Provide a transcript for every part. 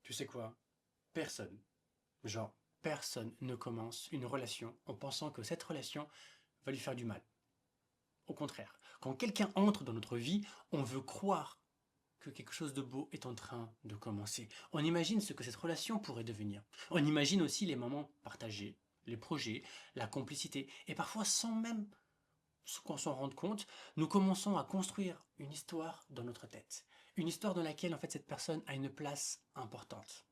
Tu sais quoi? Personne, genre personne ne commence une relation en pensant que cette relation va lui faire du mal. Au contraire, quand quelqu'un entre dans notre vie, on veut croire que quelque chose de beau est en train de commencer. On imagine ce que cette relation pourrait devenir. On imagine aussi les moments partagés, les projets, la complicité, et parfois sans même qu'on s'en rende compte, nous commençons à construire une histoire dans notre tête. Une histoire dans laquelle en fait cette personne a une place importante.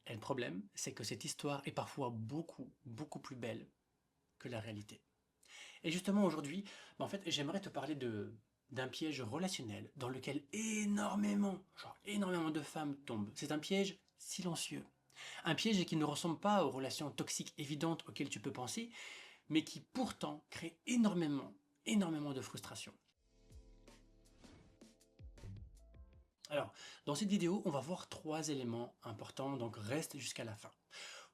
Et le problème, c'est que cette histoire est parfois beaucoup plus belle que la réalité. Et justement aujourd'hui, en fait, j'aimerais te parler d'un piège relationnel dans lequel énormément de femmes tombent. C'est un piège silencieux. Un piège qui ne ressemble pas aux relations toxiques évidentes auxquelles tu peux penser, mais qui pourtant crée énormément de frustration. Alors, dans cette vidéo, on va voir trois éléments importants, donc reste jusqu'à la fin.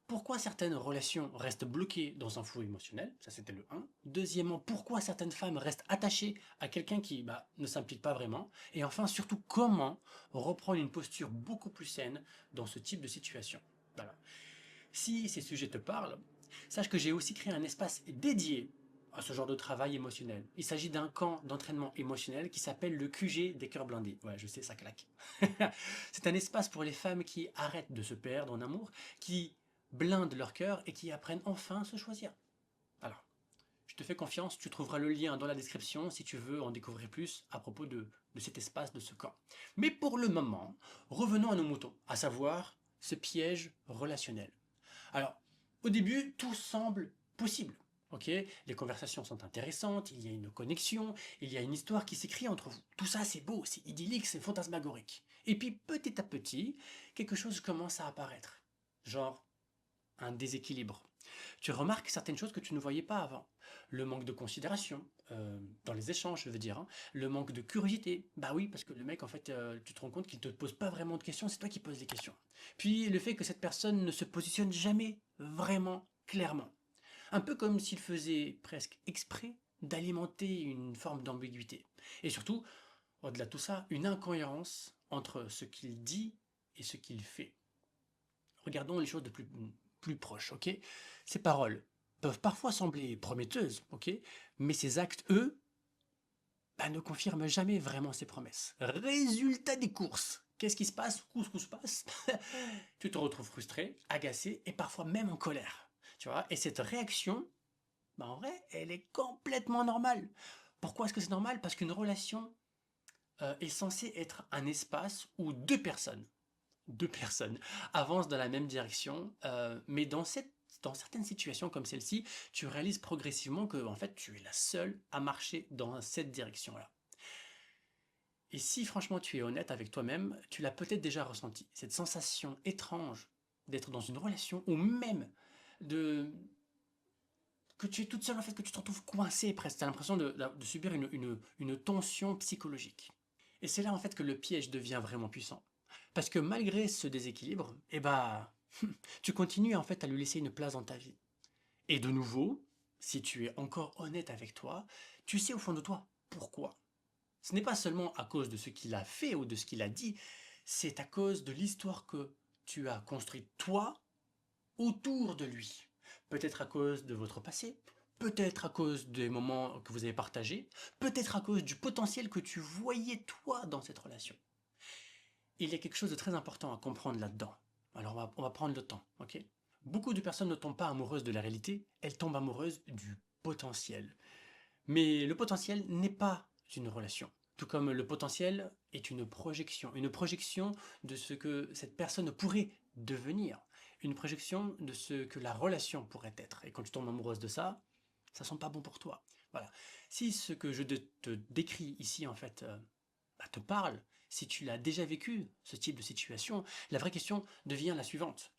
Pourquoi certaines relations restent bloquées dans un flou émotionnel, ça c'était le 1. Deuxièmement, pourquoi certaines femmes restent attachées à quelqu'un qui ne s'implique pas vraiment. Et enfin, surtout, comment reprendre une posture beaucoup plus saine dans ce type de situation. Voilà. Si ces sujets te parlent, sache que j'ai aussi créé un espace dédié à ce genre de travail émotionnel. Il s'agit d'un camp d'entraînement émotionnel qui s'appelle le QG des cœurs blindés. Ouais, je sais, ça claque. C'est un espace pour les femmes qui arrêtent de se perdre en amour, qui blindent leur cœur et qui apprennent enfin à se choisir. Alors, je te fais confiance, tu trouveras le lien dans la description si tu veux en découvrir plus à propos de cet espace, de ce camp. Mais pour le moment, revenons à nos moutons, à savoir ce piège relationnel. Alors, au début, tout semble possible. Ok, les conversations sont intéressantes, il y a une connexion, il y a une histoire qui s'écrit entre vous. Tout ça, c'est beau, c'est idyllique, c'est fantasmagorique. Et puis, petit à petit, quelque chose commence à apparaître. Genre, un déséquilibre. Tu remarques certaines choses que tu ne voyais pas avant. Le manque de considération, dans les échanges, je veux dire. Hein. Le manque de curiosité. Bah oui, parce que le mec, en fait, tu te rends compte qu'il ne te pose pas vraiment de questions, c'est toi qui poses des questions. Puis le fait que cette personne ne se positionne jamais vraiment clairement. Un peu comme s'il faisait presque exprès d'alimenter une forme d'ambiguïté. Et surtout, au-delà de tout ça, une incohérence entre ce qu'il dit et ce qu'il fait. Regardons les choses de plus proches, ok? Ces paroles peuvent parfois sembler prometteuses, ok? Mais ces actes, eux, ne confirment jamais vraiment ces promesses. Résultat des courses. Qu'est-ce qui se passe? Qu'est-ce se passe? Tu te retrouves frustré, agacé et parfois même en colère. Tu vois? Et cette réaction, en vrai, elle est complètement normale. Pourquoi est-ce que c'est normal? Parce qu'une relation est censée être un espace où deux personnes avancent dans la même direction, mais dans certaines situations comme celle-ci, tu réalises progressivement que en fait, tu es la seule à marcher dans cette direction-là. Et si franchement tu es honnête avec toi-même, tu l'as peut-être déjà ressenti, cette sensation étrange d'être dans une relation ou même de que tu es toute seule en fait, que tu te retrouves coincée presque, tu as l'impression de subir une tension psychologique. Et c'est là en fait que le piège devient vraiment puissant. Parce que malgré ce déséquilibre, tu continues en fait à lui laisser une place dans ta vie. Et de nouveau, si tu es encore honnête avec toi, tu sais au fond de toi pourquoi. Ce n'est pas seulement à cause de ce qu'il a fait ou de ce qu'il a dit, c'est à cause de l'histoire que tu as construite toi autour de lui. Peut-être à cause de votre passé, peut-être à cause des moments que vous avez partagés, peut-être à cause du potentiel que tu voyais toi dans cette relation. Il y a quelque chose de très important à comprendre là-dedans. Alors on va prendre le temps, ok? Beaucoup de personnes ne tombent pas amoureuses de la réalité, elles tombent amoureuses du potentiel. Mais le potentiel n'est pas une relation. Tout comme le potentiel est une projection de ce que cette personne pourrait devenir, une projection de ce que la relation pourrait être. Et quand tu tombes amoureuse de ça, ça sent pas bon pour toi. Voilà. Si ce que je te décris ici, en fait, te parle, si tu l'as déjà vécu, ce type de situation, la vraie question devient la suivante.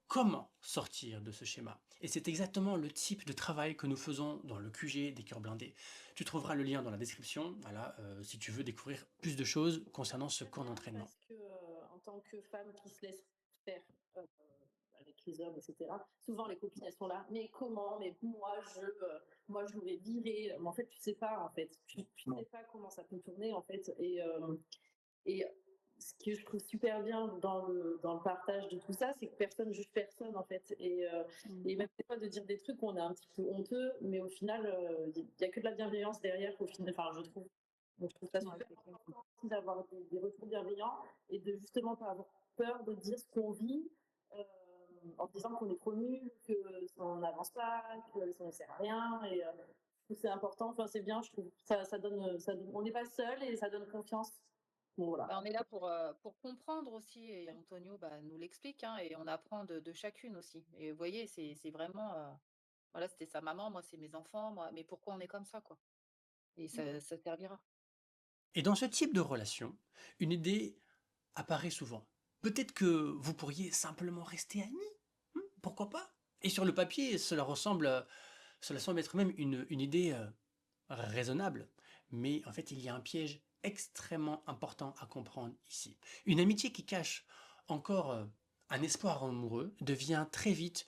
Comment sortir de ce schéma? Et c'est exactement le type de travail que nous faisons dans le QG des cœurs blindés. Tu trouveras le lien dans la description, voilà, si tu veux découvrir plus de choses concernant ce Très camp bien d'entraînement. parce que, en tant que femme qui se laisse faire, heu, avec les hommes et cetera, souvent les copines elles sont là: «Mais comment? Mais moi je voulais virer». Mais en fait tu sais pas en fait, tu sais pas comment ça peut tourner en fait et ce que je trouve super bien dans le partage de tout ça, c'est que personne juge personne en fait. Mmh. Et même des fois de dire des trucs où on est un petit peu honteux, mais au final, il n'y a que de la bienveillance derrière au final, enfin je trouve. Donc je trouve ça Ouais, super c'est clair. important aussi d'avoir des retours bienveillants et de justement pas avoir peur de dire ce qu'on vit euh, en disant qu'on est trop nul, que on n'avance pas, que ça ne sert à rien. Je trouve que c'est important, enfin c'est bien, je trouve. On n'est pas seul et ça donne confiance. Bon, voilà. Bah, on est là pour comprendre aussi et Antonio, bah, nous l'explique, hein, et on apprend de chacune aussi et vous voyez, c'est vraiment, voilà, c'était sa maman, moi, c'est mes enfants, moi mais pourquoi on est comme ça, quoi? Et ça servira. Et dans ce type de relation, une idée apparaît souvent. Peut-être que vous pourriez simplement rester amis. Pourquoi pas? Et sur le papier, cela semble être même une idée raisonnable. Mais en fait, il y a un piège extrêmement important à comprendre ici. Une amitié qui cache encore un espoir amoureux devient très vite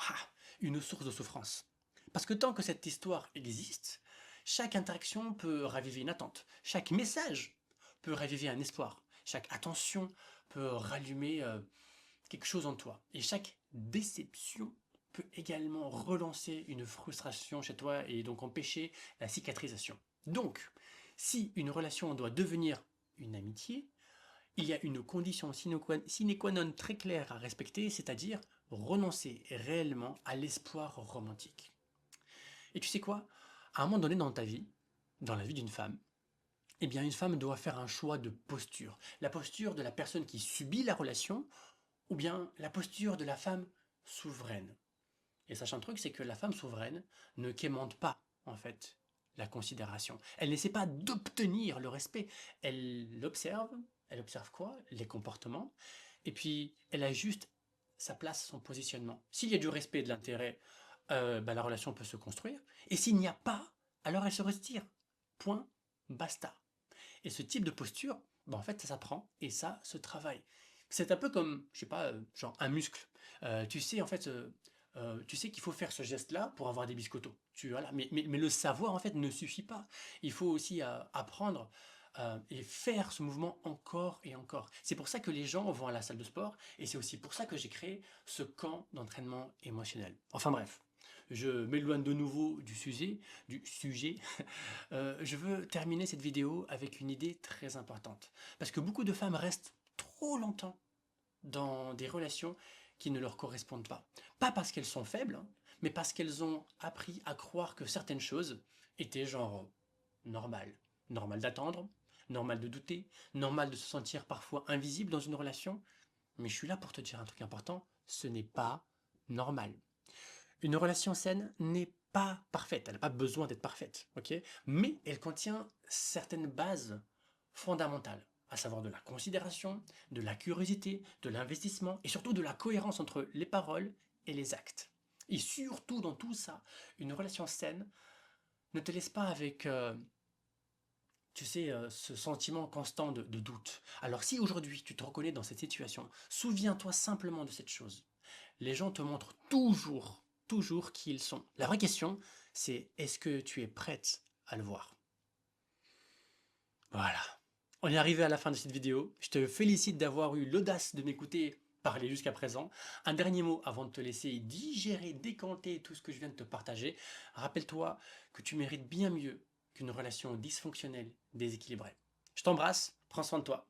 ah, une source de souffrance. Parce que tant que cette histoire existe, chaque interaction peut raviver une attente. Chaque message peut raviver un espoir. Chaque attention peut rallumer quelque chose en toi. Et chaque déception peut également relancer une frustration chez toi et donc empêcher la cicatrisation. Donc, si une relation doit devenir une amitié, il y a une condition sine qua non très claire à respecter, c'est-à-dire renoncer réellement à l'espoir romantique. Et tu sais quoi? À un moment donné dans ta vie, dans la vie d'une femme, eh bien une femme doit faire un choix de posture. La posture de la personne qui subit la relation ou bien la posture de la femme souveraine. Et sache un truc, c'est que la femme souveraine ne quémande pas, en fait, la considération. Elle n'essaie pas d'obtenir le respect. Elle observe quoi? Les comportements. Et puis, elle ajuste sa place, son positionnement. S'il y a du respect et de l'intérêt, bah, la relation peut se construire. Et s'il n'y a pas, alors elle se retire. Point, basta. Et ce type de posture, bah, en fait, ça s'apprend et ça se travaille. C'est un peu comme, je sais pas, genre un muscle. Tu sais, en fait, tu sais qu'il faut faire ce geste-là pour avoir des biscottos. Voilà. Mais le savoir, en fait, ne suffit pas. Il faut aussi apprendre et faire ce mouvement encore et encore. C'est pour ça que les gens vont à la salle de sport et c'est aussi pour ça que j'ai créé ce camp d'entraînement émotionnel. Enfin bref, je m'éloigne de nouveau du sujet. Je veux terminer cette vidéo avec une idée très importante. Parce que beaucoup de femmes restent trop longtemps dans des relations qui ne leur correspondent pas. Pas parce qu'elles sont faibles, hein, mais parce qu'elles ont appris à croire que certaines choses étaient genre normales. Normal d'attendre, normal de douter, normal de se sentir parfois invisible dans une relation. Mais je suis là pour te dire un truc important, ce n'est pas normal. Une relation saine n'est pas parfaite, elle n'a pas besoin d'être parfaite, ok? Mais elle contient certaines bases fondamentales, à savoir de la considération, de la curiosité, de l'investissement et surtout de la cohérence entre les paroles et les actes. Et surtout dans tout ça, une relation saine ne te laisse pas avec, tu sais, ce sentiment constant de doute. Alors si aujourd'hui tu te reconnais dans cette situation, souviens-toi simplement de cette chose. Les gens te montrent toujours qui ils sont. La vraie question, c'est est-ce que tu es prête à le voir? Voilà. On est arrivé à la fin de cette vidéo. Je te félicite d'avoir eu l'audace de m'écouter parler jusqu'à présent. Un dernier mot avant de te laisser digérer, décanter tout ce que je viens de te partager. Rappelle-toi que tu mérites bien mieux qu'une relation dysfonctionnelle, déséquilibrée. Je t'embrasse, prends soin de toi.